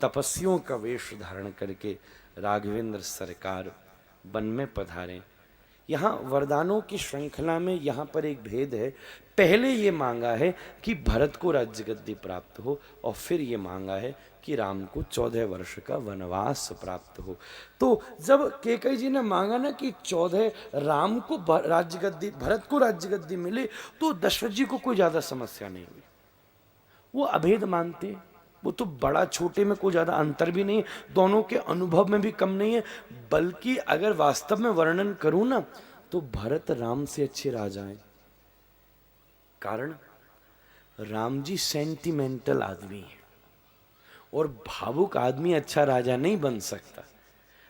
तपस्वियों का वेश धारण करके राघवेंद्र सरकार वन में पधारे। यहाँ वरदानों की श्रृंखला में यहाँ पर एक भेद है। पहले ये मांगा है कि भरत को राज्य गद्दी प्राप्त हो, और फिर ये मांगा है कि राम को 14 वर्ष का वनवास प्राप्त हो। तो जब कैकेयी जी ने मांगा ना कि 14 राम को राज्य गद्दी, भरत को राज्य गद्दी मिले, तो दशरथ जी को कोई ज्यादा समस्या नहीं हुई। वो अभेद मानते, वो तो बड़ा छोटे में कोई ज्यादा अंतर भी नहीं है, दोनों के अनुभव में भी कम नहीं है। बल्कि अगर वास्तव में वर्णन करूं ना, तो भरत राम से अच्छे राजा हैं। कारण राम जी सेंटिमेंटल आदमी है, और भावुक आदमी अच्छा राजा नहीं बन सकता।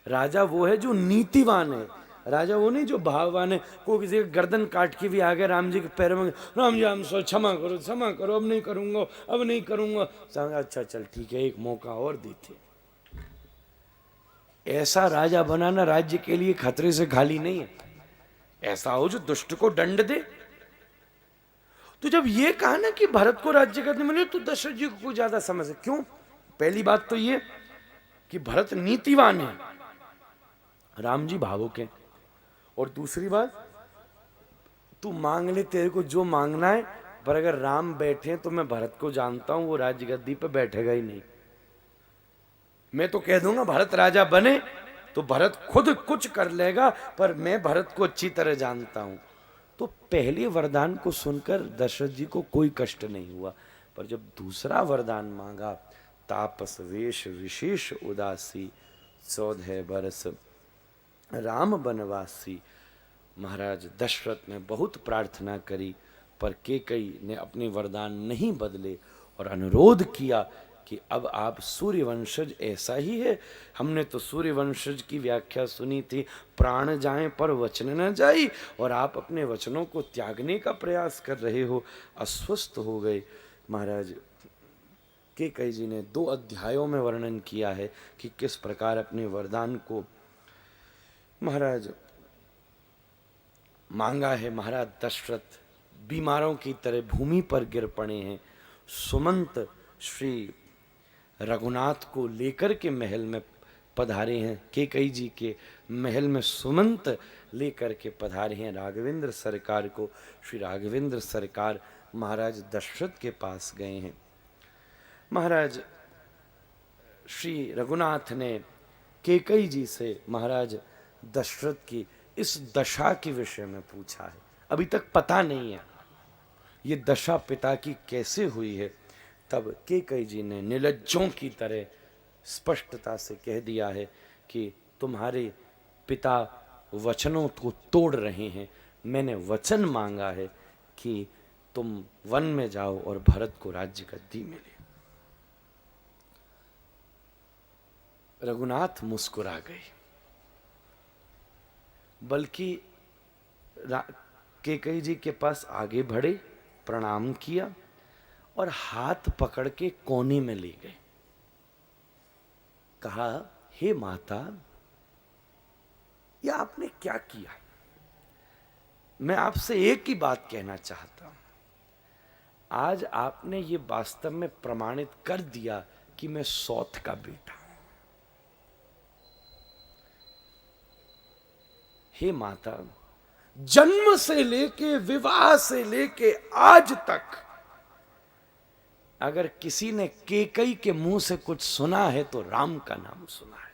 राजा वो है जो नीतिवान है, राजा वो नहीं जो भाववान है। कोई किसी का गर्दन काट के भी आ गया राम जी के पैरों में, राम जी हम सो क्षमा करो, अब नहीं करूंगा, अब नहीं करूंगा। अच्छा चल ठीक है, एक मौका और देते। ऐसा राजा बनाना राज्य के लिए खतरे से खाली नहीं है। ऐसा हो जो दुष्ट को दंड दे। तो जब ये कहा ना कि भरत को राज्य करने मिले, तो दशरथ जी को ज्यादा समझ है। क्यों? पहली बात तो ये कि भरत नीतिवान है, राम जी भावुक हैं। और दूसरी बात, तू मांग ले तेरे को जो मांगना है, पर अगर राम बैठे तो मैं भरत को जानता हूं, वो राज्य गद्दी पे बैठेगा ही नहीं। मैं तो कह दूंगा भरत राजा बने तो भरत खुद कुछ कर लेगा, पर मैं भरत को अच्छी तरह जानता हूं। तो पहले वरदान को सुनकर दशरथ जी को कोई कष्ट नहीं हुआ। पर जब दूसरा वरदान मांगा, तापस वेश विशेष उदासी, 14 बरस राम बनवासी, महाराज दशरथ ने बहुत प्रार्थना करी, पर कैकेयी ने अपने वरदान नहीं बदले और अनुरोध किया कि अब आप सूर्यवंशज ऐसा ही है। हमने तो सूर्यवंशज की व्याख्या सुनी थी, प्राण जाएं पर वचन न जाई, और आप अपने वचनों को त्यागने का प्रयास कर रहे हो। अस्वस्थ हो गए। महाराज कैकेयी जी ने 2 अध्यायों में वर्णन किया है कि किस प्रकार अपने वरदान को महाराज मांगा है। महाराज दशरथ बीमारों की तरह भूमि पर गिर पड़े हैं। सुमंत श्री रघुनाथ को लेकर के महल में पधारे हैं। कैकेयी जी के महल में सुमंत लेकर के पधारे हैं राघवेंद्र सरकार को। श्री राघवेंद्र सरकार महाराज दशरथ के पास गए हैं। महाराज श्री रघुनाथ ने कैकेयी जी से महाराज दशरथ की इस दशा के विषय में पूछा है। अभी तक पता नहीं है ये दशा पिता की कैसे हुई है। तब कैकेयी जी ने निर्लज्जों की तरह स्पष्टता से कह दिया है कि तुम्हारे पिता वचनों को तोड़ रहे हैं। मैंने वचन मांगा है कि तुम वन में जाओ और भरत को राज्य गद्दी मिले। रघुनाथ मुस्कुरा गए, बल्कि कैकेयी जी के पास आगे बढ़े, प्रणाम किया और हाथ पकड़ के कोने में ले गए। कहा, हे माता, यह आपने क्या किया? मैं आपसे एक ही बात कहना चाहता हूं। आज आपने ये वास्तव में प्रमाणित कर दिया कि मैं सौत का बेटा हूं। हे माता, जन्म से लेके विवाह से लेके आज तक अगर किसी ने कैकेयी के मुंह से कुछ सुना है तो राम का नाम सुना है।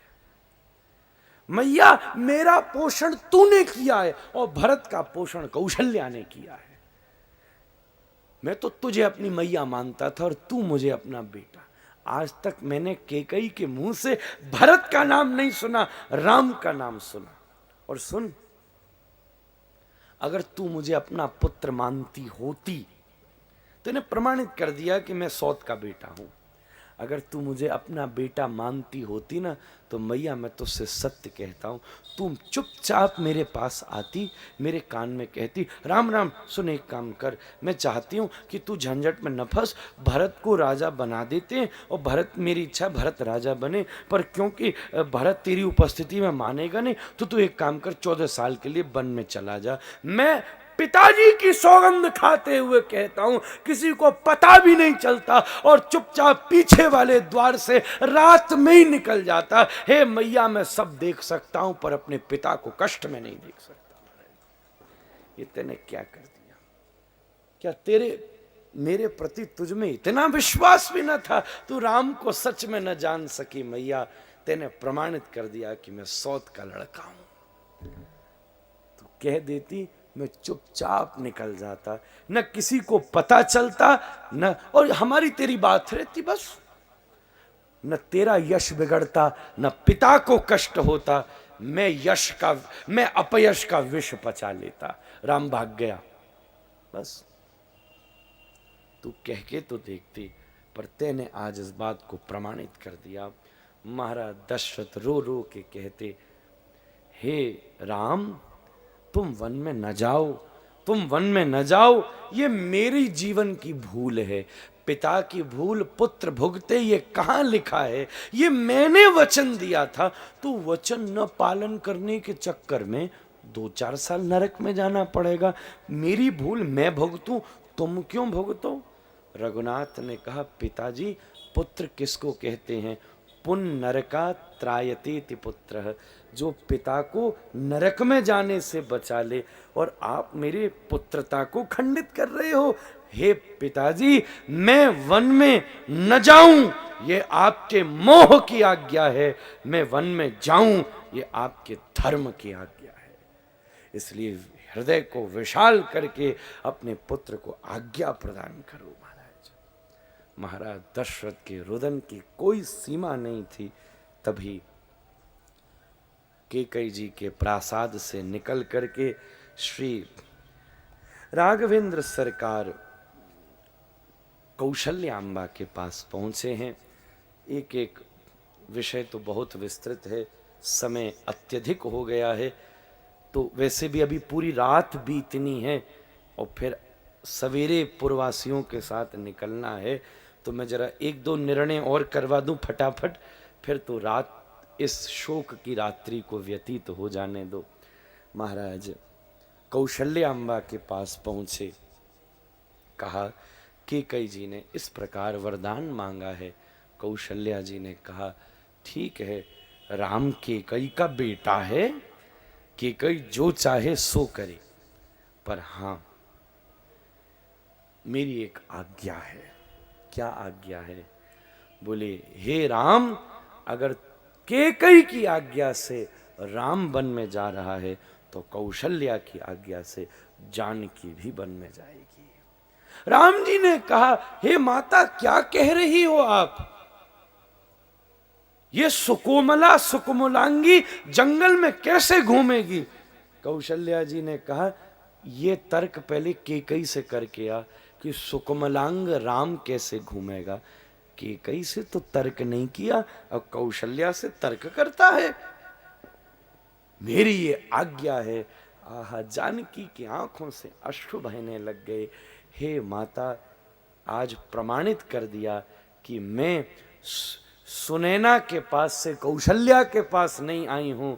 मैया, मेरा पोषण तूने किया है और भरत का पोषण कौशल्या ने किया है। मैं तो तुझे अपनी मैया मानता था और तू मुझे अपना बेटा। आज तक मैंने कैकेयी के मुंह से भरत का नाम नहीं सुना, राम का नाम सुना। और सुन, अगर तू मुझे अपना पुत्र मानती होती तो ने प्रमाणित कर दिया कि मैं सौत का बेटा हूं। अगर तू मुझे अपना बेटा मानती होती ना, तो मैया मैं तुझसे सत्य कहता हूं, तुम चुपचाप मेरे पास आती, मेरे कान में कहती, राम राम सुन, एक काम कर, मैं चाहती हूं कि तू झंझट में न फंस, भरत को राजा बना देते हैं और भरत, मेरी इच्छा भरत राजा बने, पर क्योंकि भरत तेरी उपस्थिति में मानेगा नहीं, तो तू एक काम कर, 14 साल के लिए वन में चला जा। मैं पिताजी की सौगंध खाते हुए कहता हूं, किसी को पता भी नहीं चलता और चुपचाप पीछे वाले द्वार से रात में ही निकल जाता। हे मैया, मैं सब देख सकता हूं पर अपने पिता को कष्ट में नहीं देख सकता। ये तूने क्या कर दिया? क्या तेरे मेरे प्रति तुझ में इतना विश्वास भी न था? तू राम को सच में न जान सकी मैया, तेने प्रमाणित कर दिया कि मैं सौत का लड़का हूं। तू कह देती, मैं चुपचाप निकल जाता, न किसी को पता चलता, न और हमारी तेरी बात रहती बस। न तेरा यश बिगड़ता, न पिता को कष्ट होता। मैं अपयश का विष पचा लेता। राम भाग गया, बस। तू कह के तो देखती, पर तेने आज इस बात को प्रमाणित कर दिया। महाराज दशरथ रो रो के कहते, हे राम, तुम वन में न जाओ, तुम वन में न जाओ, ये मेरी जीवन की भूल है। पिता की भूल पुत्र भुगते, ये कहाँ लिखा है? ये मैंने वचन दिया था, तो वचन न पालन करने के चक्कर में 2-4 साल नरक में जाना पड़ेगा। मेरी भूल मैं भुगतूं, तुम क्यों भुगतो? रघुनाथ ने कहा, पिताजी, पुत्र किसको कहते हैं? पुन नरका त्रायते पुत्र, जो पिता को नरक में जाने से बचा ले, और आप मेरे पुत्रता को खंडित कर रहे हो। हे पिताजी, मैं वन में न जाऊं, ये आपके मोह की आज्ञा है। मैं वन में जाऊं, ये आपके धर्म की आज्ञा है। इसलिए हृदय को विशाल करके अपने पुत्र को आज्ञा प्रदान करो। महाराज दशरथ के रुदन की कोई सीमा नहीं थी। तभी कैकेयी जी के प्रासाद से निकल करके श्री राघवेंद्र सरकार कौशल्याम्बा के पास पहुंचे हैं। एक एक विषय तो बहुत विस्तृत है, समय अत्यधिक हो गया है, तो वैसे भी अभी पूरी रात बीतनी है और फिर सवेरे पूर्ववासियों के साथ निकलना है। तो मैं जरा 1-2 निर्णय और करवा दूं फटाफट, फिर तो रात, इस शोक की रात्रि को व्यतीत हो जाने दो। महाराज कौशल्याम्बा के पास पहुंचे, कहा कैकेयी जी ने इस प्रकार वरदान मांगा है। कौशल्या जी ने कहा, ठीक है, राम कैकेयी का बेटा है, कैकेयी जो चाहे सो करे, पर हाँ, मेरी एक आज्ञा है। क्या आज्ञा है? बोले, हे राम, अगर कैकेयी की आज्ञा से राम वन में जा रहा है, तो कौशल्या की आज्ञा से जानकी भी वन में जाएगी। राम जी ने कहा, हे माता, क्या कह रही हो आप? ये सुकोमला सुकोमलांगी जंगल में कैसे घूमेगी? कौशल्या जी ने कहा, ये तर्क पहले कैकेयी से करके आ कि सुकोमलांग राम कैसे घूमेगा। कैकेयी से तो तर्क नहीं किया, अब कौशल्या से तर्क करता है। मेरी ये आज्ञा है। आहा, जानकी की आंखों से अश्रु बहने लग गए। हे माता, आज प्रमाणित कर दिया कि मैं सुनैना के पास से कौशल्या के पास नहीं आई हूं,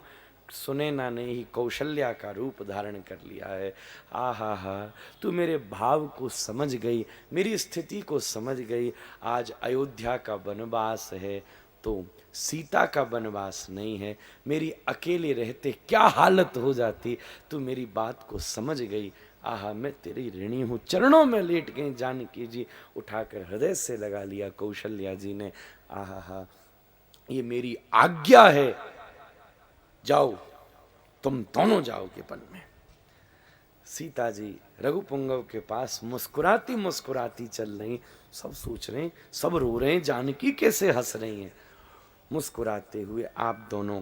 सुनैना ने ही कौशल्या का रूप धारण कर लिया है। आहा हा, तू मेरे भाव को समझ गई, मेरी स्थिति को समझ गई। आज अयोध्या का वनवास है तो सीता का वनवास नहीं है। मेरी अकेले रहते क्या हालत हो जाती, तू मेरी बात को समझ गई। आहा, मैं तेरी ऋणी हूँ। चरणों में लेट गई जानकी जी, उठाकर हृदय से लगा लिया कौशल्या जी ने। आहा हा, ये मेरी आज्ञा है, जाओ, तुम दोनों जाओगे वन में। सीता जी रघुपुंगव के पास मुस्कुराती मुस्कुराती चल रही। सब सोच रहे हैं, सब रो रहे हैं, जानकी कैसे हंस रही हैं। मुस्कुराते हुए आप दोनों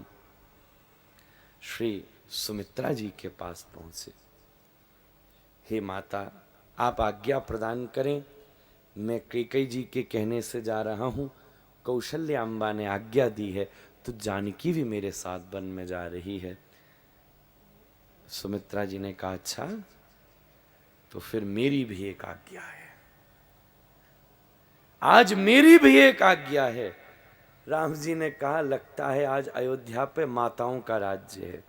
श्री सुमित्रा जी के पास पहुंचे। हे माता, आप आज्ञा प्रदान करें, मैं कैकेयी जी के कहने से जा रहा हूं। कौशल्याम्बा ने आज्ञा दी है तो जानकी भी मेरे साथ वन में जा रही है। सुमित्रा जी ने कहा, अच्छा, तो फिर मेरी भी एक आज्ञा है। आज मेरी भी एक आज्ञा है। राम जी ने कहा, लगता है आज अयोध्या पे माताओं का राज्य है।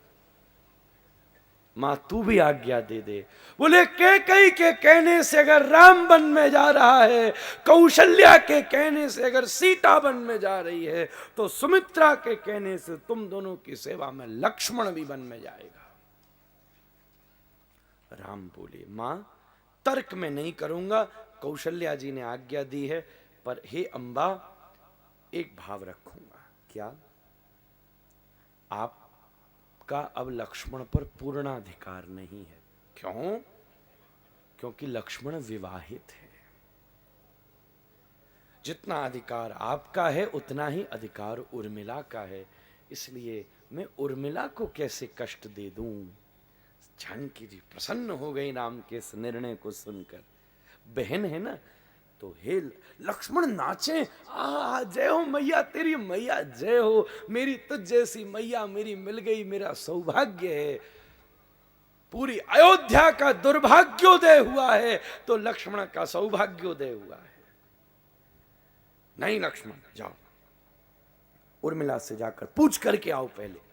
मां तू भी आज्ञा दे दे। बोले कैकेयी के कहने से अगर राम वन में जा रहा है, कौशल्या के कहने से अगर सीता वन में जा रही है, तो सुमित्रा के कहने से तुम दोनों की सेवा में लक्ष्मण भी वन में जाएगा। राम बोले मां तर्क में नहीं करूंगा, कौशल्या जी ने आज्ञा दी है, पर हे अंबा एक भाव रखूंगा। क्या? आपका अब लक्ष्मण पर पूर्णाधिकार नहीं है। क्यों? क्योंकि लक्ष्मण विवाहित है। जितना अधिकार आपका है उतना ही अधिकार उर्मिला का है, इसलिए मैं उर्मिला को कैसे कष्ट दे दूं। जानकी जी प्रसन्न हो गई राम के इस निर्णय को सुनकर। बहन है ना, तो हे लक्ष्मण नाचे, आ जय हो मैया तेरी, मैया जय हो, मेरी तुझ जैसी मैया मेरी मिल गई, मेरा सौभाग्य है। पूरी अयोध्या का दुर्भाग्योदय हुआ है तो लक्ष्मण का सौभाग्योदय हुआ है। नहीं लक्ष्मण जाओ, उर्मिला से जाकर पूछ करके आओ पहले।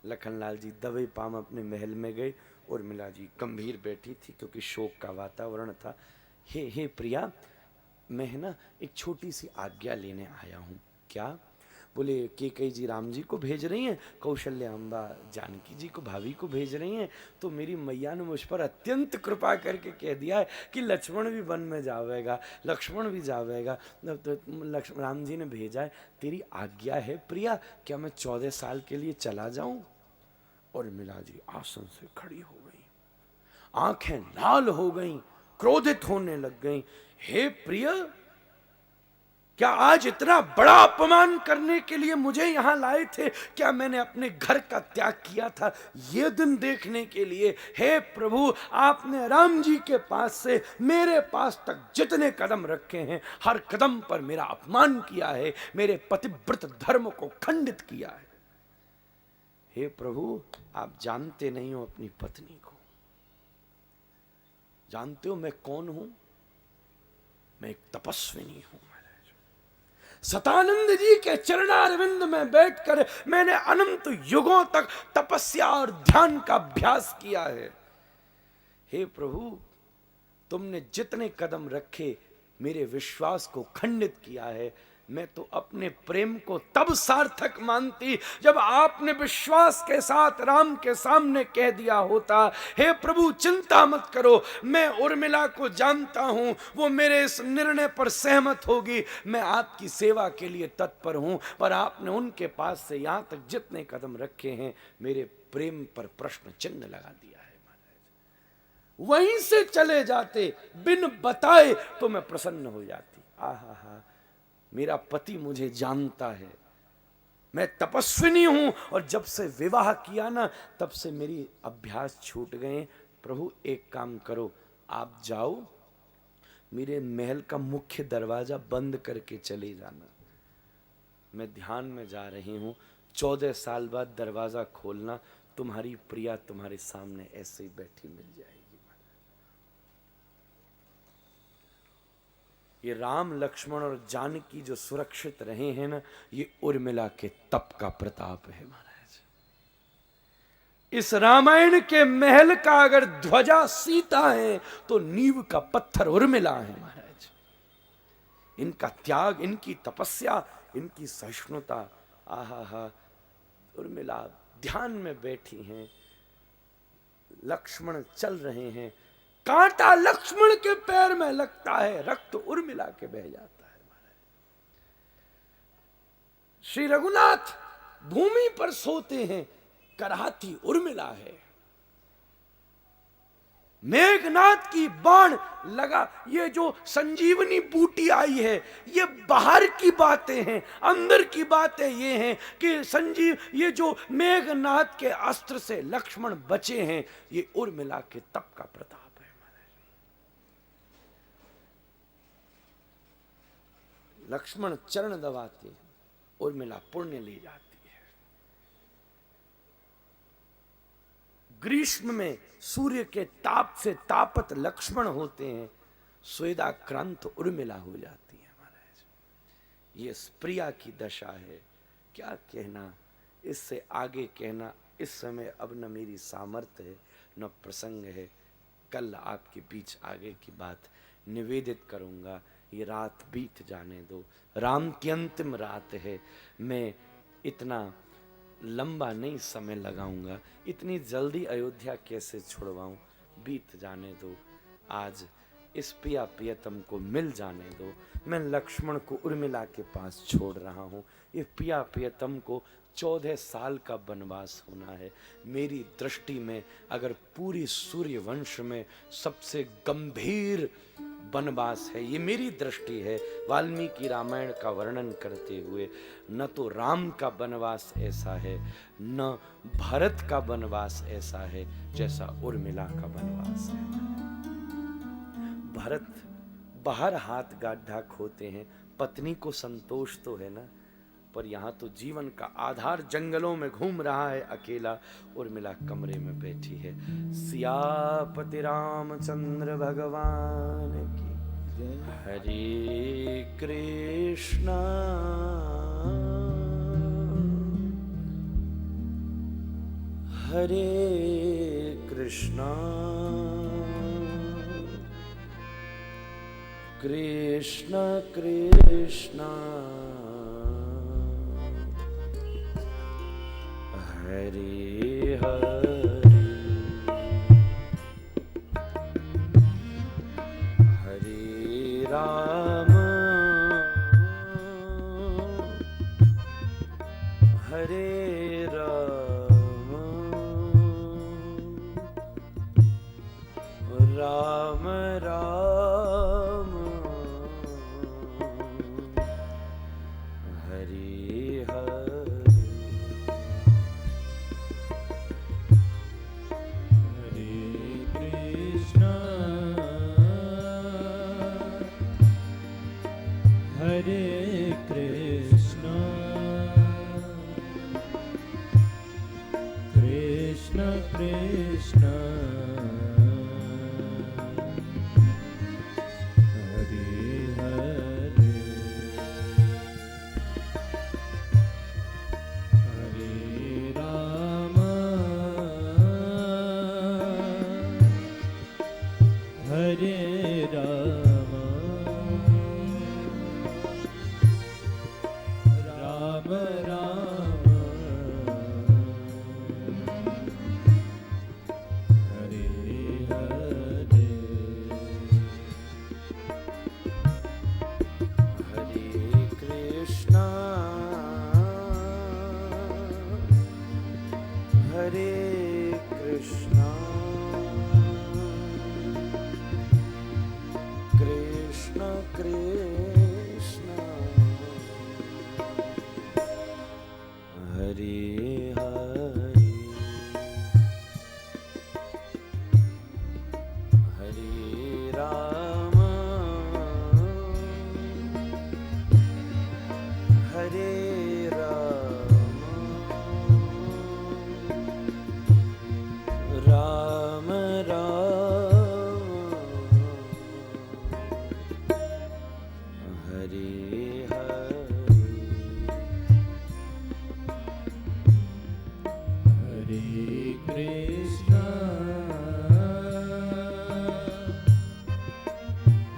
लखनलाल जी दबे पाम अपने महल में गए। उर्मिला जी गंभीर बैठी थी क्योंकि शोक का वातावरण था। हे प्रिया, मैं ना एक छोटी सी आज्ञा लेने आया हूं। क्या? बोले कैकेयी जी राम जी को भेज रही हैं, कौशल्या अम्बा जानकी जी को, भाभी को भेज रही हैं, तो मेरी मैया ने मुझ पर अत्यंत कृपा करके कह दिया है कि लक्ष्मण भी वन में जावेगा, लक्ष्मण भी जावेगा। तो राम जी ने भेजा है, तेरी आज्ञा है प्रिया, क्या मैं 14 साल के लिए चला जाऊं? और उर्मिला जी आसन से खड़ी हो गई, आंखें लाल हो गई, क्रोधित होने लग गई। हे प्रिय, क्या आज इतना बड़ा अपमान करने के लिए मुझे यहां लाए थे? क्या मैंने अपने घर का त्याग किया था ये दिन देखने के लिए? हे प्रभु, आपने राम जी के पास से मेरे पास तक जितने कदम रखे हैं, हर कदम पर मेरा अपमान किया है, मेरे पतिव्रत धर्म को खंडित किया है। हे प्रभु, आप जानते नहीं हो अपनी पत्नी को। जानते हो मैं कौन हूं? मैं एक तपस्विनी हूं। सतानंद जी के चरणारविंद में बैठकर मैंने अनंत युगों तक तपस्या और ध्यान का अभ्यास किया है। हे प्रभु, तुमने जितने कदम रखे मेरे विश्वास को खंडित किया है। मैं तो अपने प्रेम को तब सार्थक मानती जब आपने विश्वास के साथ राम के सामने कह दिया होता, हे प्रभु चिंता मत करो, मैं उर्मिला को जानता हूं, वो मेरे इस निर्णय पर सहमत होगी, मैं आपकी सेवा के लिए तत्पर हूं। पर आपने उनके पास से यहां तक जितने कदम रखे हैं, मेरे प्रेम पर प्रश्न चिन्ह लगा दिया है। वहीं से चले जाते बिन बताए तो मैं प्रसन्न हो जाती। आहा, मेरा पति मुझे जानता है, मैं तपस्विनी हूं, और जब से विवाह किया ना तब से मेरी अभ्यास छूट गए। प्रभु एक काम करो, आप जाओ, मेरे महल का मुख्य दरवाजा बंद करके चले जाना, मैं ध्यान में जा रही हूं। 14 साल बाद दरवाजा खोलना, तुम्हारी प्रिया तुम्हारे सामने ऐसे ही बैठी मिल जाएगी। ये राम लक्ष्मण और जानकी जो सुरक्षित रहे हैं ना, ये उर्मिला के तप का प्रताप है महाराज। इस रामायण के महल का अगर ध्वजा सीता है तो नींव का पत्थर उर्मिला है महाराज। इनका त्याग, इनकी तपस्या, इनकी सहिष्णुता, आहा, उर्मिला ध्यान में बैठी हैं, लक्ष्मण चल रहे हैं, कांटा लक्ष्मण के पैर में लगता है, रक्त उर्मिला के बह जाता है। श्री रघुनाथ भूमि पर सोते हैं, कराहती उर्मिला है। मेघनाथ की बाण लगा, ये जो संजीवनी बूटी आई है, ये बाहर की बातें हैं, अंदर की बातें ये हैं कि ये जो मेघनाथ के अस्त्र से लक्ष्मण बचे हैं, ये उर्मिला के तप का प्रताप है। लक्ष्मण चरण दबाते हैं, उर्मिला पुण्य ले जाती है। ग्रीष्म में सूर्य के ताप से तापत लक्ष्मण होते हैं, स्वेदाक्रांत उर्मिला हो जाती है महाराज। ये प्रिया की दशा है, क्या कहना, इससे आगे कहना इस समय अब न मेरी सामर्थ्य है न प्रसंग है। कल आपके बीच आगे की बात निवेदित करूँगा, ये रात बीत जाने दो। राम की अंतिम रात है, मैं इतना लंबा नहीं समय लगाऊंगा, इतनी जल्दी अयोध्या कैसे छुड़वाऊं, बीत जाने दो। आज इस पिया प्रियतम को मिल जाने दो। मैं लक्ष्मण को उर्मिला के पास छोड़ रहा हूँ। ये पिया प्रियतम को 14 साल का वनवास होना है। मेरी दृष्टि में अगर पूरी सूर्य वंश में सबसे गंभीर वनवास है, ये मेरी दृष्टि है। वाल्मीकि रामायण का वर्णन करते हुए न तो राम का वनवास ऐसा है, न भरत का वनवास ऐसा है जैसा उर्मिला का वनवास है। भरत बाहर हाथ गाढ़ा खोते हैं, पत्नी को संतोष तो है ना, पर यहाँ तो जीवन का आधार जंगलों में घूम रहा है अकेला। उर्मिला कमरे में बैठी है। सियापति रामचंद्र भगवान की हरे कृष्णा हरे कृष्णा कृष्ण कृष्ण हरे हरे हरे राम हरे Ram Ram Ram Hare Hare Hare Krishna, Krishna Krishna, Hare Hare, Hare Rama, Hare Rama, Rama Rama, Hare Hare, हरे कृष्णा हरे कृष्णा कृष्ण कृष्ण हरे हरे हरे राम हरे Ram Ram Ram Hare Hare Hare Krishna,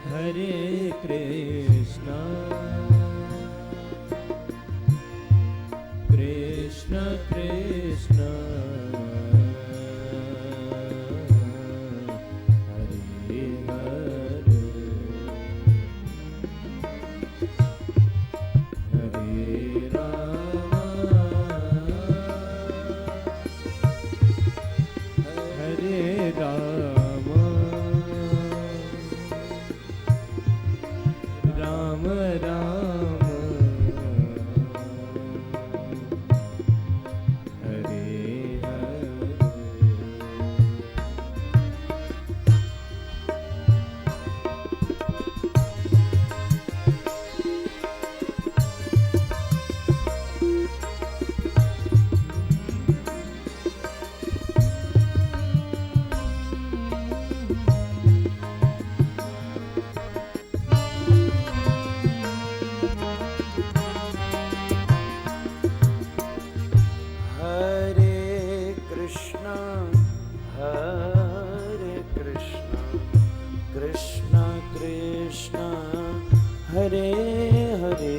Hare Krishna, Krishna Krishna, Hare Hare, Hare Rama, Hare Rama, Rama Krishna Hare Hare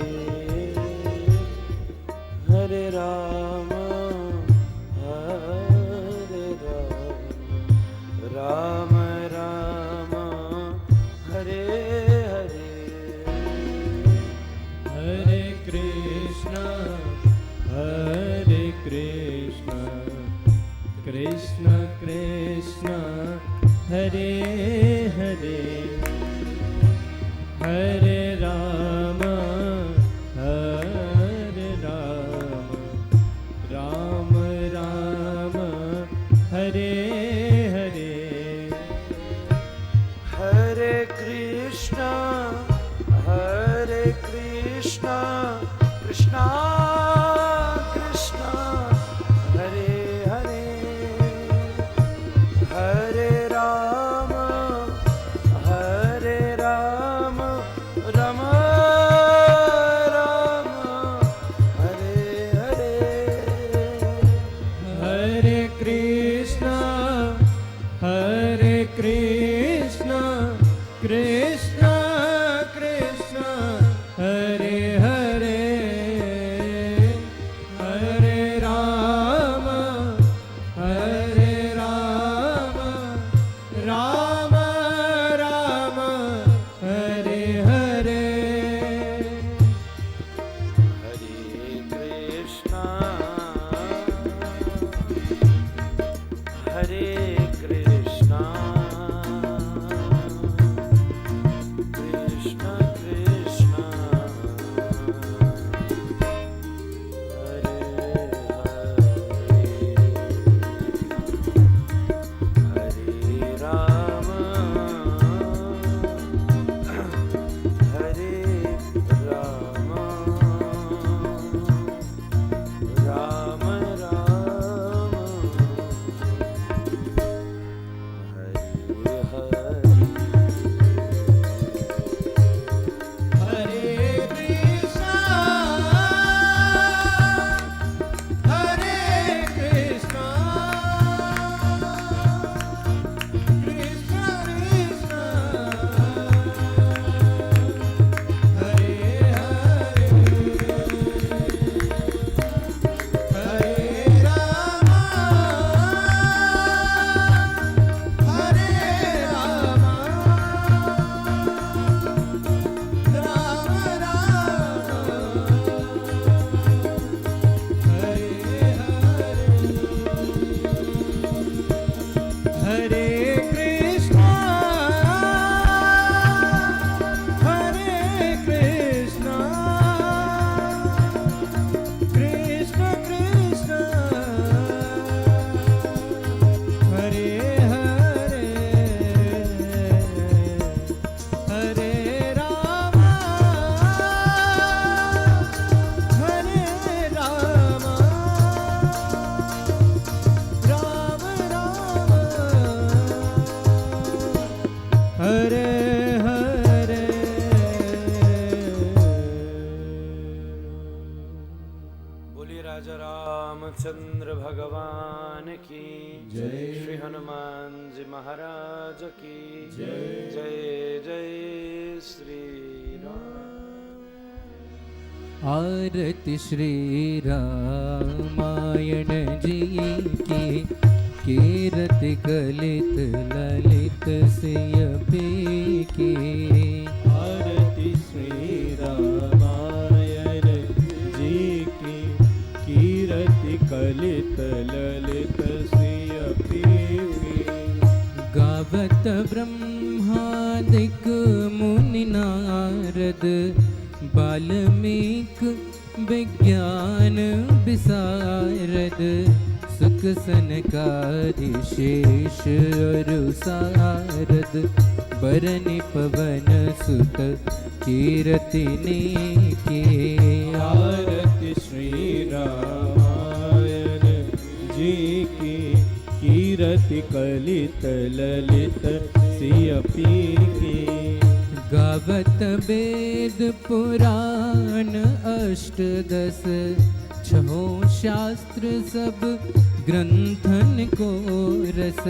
Hare Ram हरे राम राम राम हरे हरे हरे कृष्ण कृष्ण कृष्ण हरे हरे हरे राम राम राम हरे हरे हरे कृष्ण कृष्णा कृष्णा हरे हरे हरे राम राम राम हरे हरे हरे कृष्ण कृष्ण कृष्ण हरे हरे हरे राम राम राम हरे हरे हरे कृष्णा कृष्ण कृष्ण हरे हरे राम राम राम राजा रामचंद्र भगवान की जय। श्री हनुमान जी महाराज की जय जय जय श्री राम। आरती श्री रामायण जी की कीर्ति कलित ललित सियपी की। आरती श्री रामायण जी की कीर्ति कलित ललित सियपी की। गावत ब्रह्मादिक मुनि नारद बाल्मीक विज्ञान विशारद सुख सनकादि शेष अरु सारद बरनि पवन सुत कीर्ति की। आरती श्री रामायण जी की कीर्ति कलित ललित सियपी की। गावत वेद पुराण अष्टदश छहो शास्त्र सब ग्रंथन को रस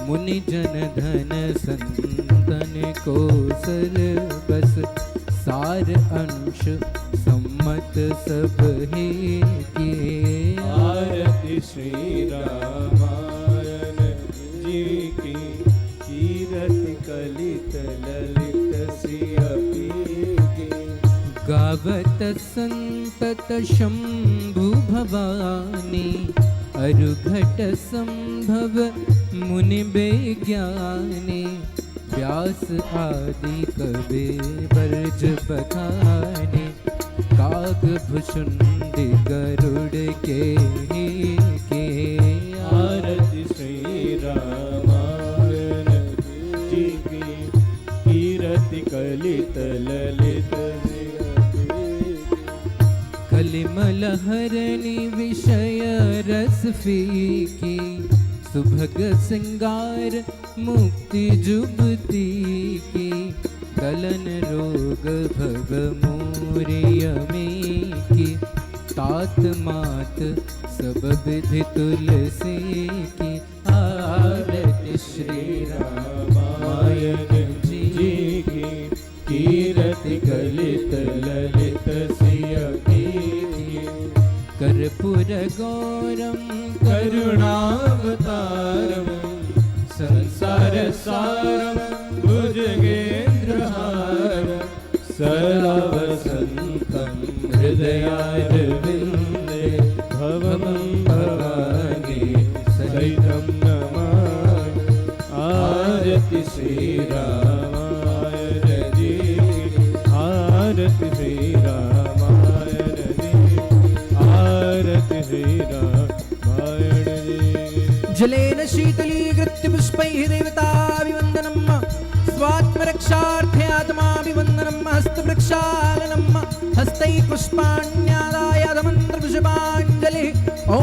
मुनि जन धन संतन को अवसर बस सार अंश सम्मत सब हे के। आरती श्री रामायण जी की कीरति कलित ललित सियपी की। गावत संतत शंभु भवानी अरुघट संभव मुनि बेज्ञानी। व्यास आदि कवि बरज बखाने काग भुषुंड गरुड़ के। आरती श्री रामायण जी की कीरति कलित ललित कलिमल हरणी विषय रस फीकी। सुभग सिंगार मुक्ति जुबती की। कलन रोग भव मोरियमी की। तात मात सब विधि तुलसी की। आरती श्री रामायण जी की कीरति कलित ललित सियपी की। कर्पूर गौरम करुणावतारम संसार सारम भुजगेन्द्रहारम। सदा वसन्तं हृदयारविन्दे भवं भवानी सहितं नमामि। आरति श्री रामायण जी आरति श्री रामायण जी आरति श्री रामायण जी। जलेन शीतलीकृत्य पुष्पैः देवताभिवन्दनम्। स्वात्मरक्षार्थे आत्माभिवन्दनम्। हस्तवृक्षालनम् हस्तैः पुष्पाण्यादाय मन्त्रपुष्पाञ्जलिः। ॐ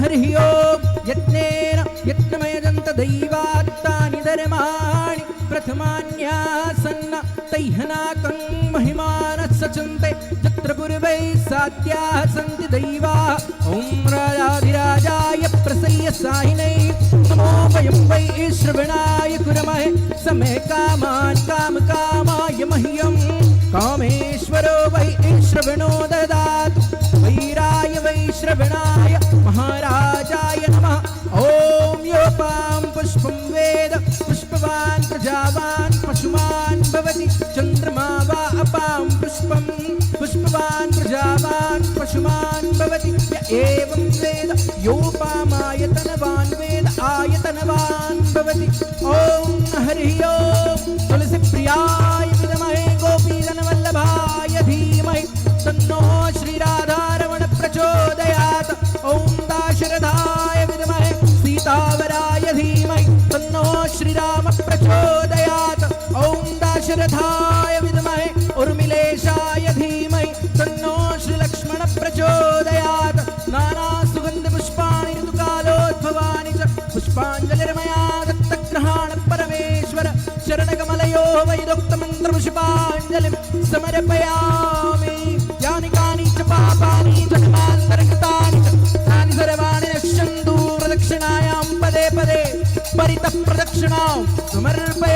हरिः ओम्। यत्नेन यत्नमयजन्त दैवात्तानि धर्माणि प्रथमान्यासन्न तैहनाकं महिमानः सचन्ते। यत्र पूर्वैः सात्याः सन्ति दैवाः। ॐ राजाधिराजाय प्रसय्य साहिनै नमो वयं वै श्रवणाय कुर्महे। समे कामान् कामकामाय मह्यं कामेश्वरो वै श्रवणो ददातु। वैराय वै श्रवणाय महाराजाय नमः। ॐ योपां पुष्पं वेद पुष्पवान् प्रजावान् पशुमान् भवति। चन्द्रमा वा अपां पुष्पं पुष्पवान् प्रजावान् पशुमान् भवति। य एवं वेद योपामायतनवान् वेद आयतनवान् भवति। ॐ हरिः ओम्। तुलसी प्रियाय विद्महे गोपीजनवल्लभाय धीमहि तन्नो श्रीराधारमण प्रचोदयात्। ॐ दाशरथाय विद्महे सीतावराय धीमहि तन्नो श्रीराम प्रचोदयात्। ॐ दाशरथाय विद्महे उर्मिलेशाय धीमहि तन्नो श्रीलक्ष्मण प्रचोदयात्। नाना सुगन्ध पुष्पाणि ऋतुकालोद्भवानि च पुष्पाञ्जलिर्मया दत्तग्रहाण परमेश्वर। शरणकमलयो वैदोक्तमन्त्रपुष्पाञ्जलिं समर्पयामि। यानि कानि च पापानि जन्मान्तरकृतानि च तानि सर्वाणि नश्यन्तु प्रदक्षिणायां पदे पदे परितः प्रदक्षिणां समर्पयामि।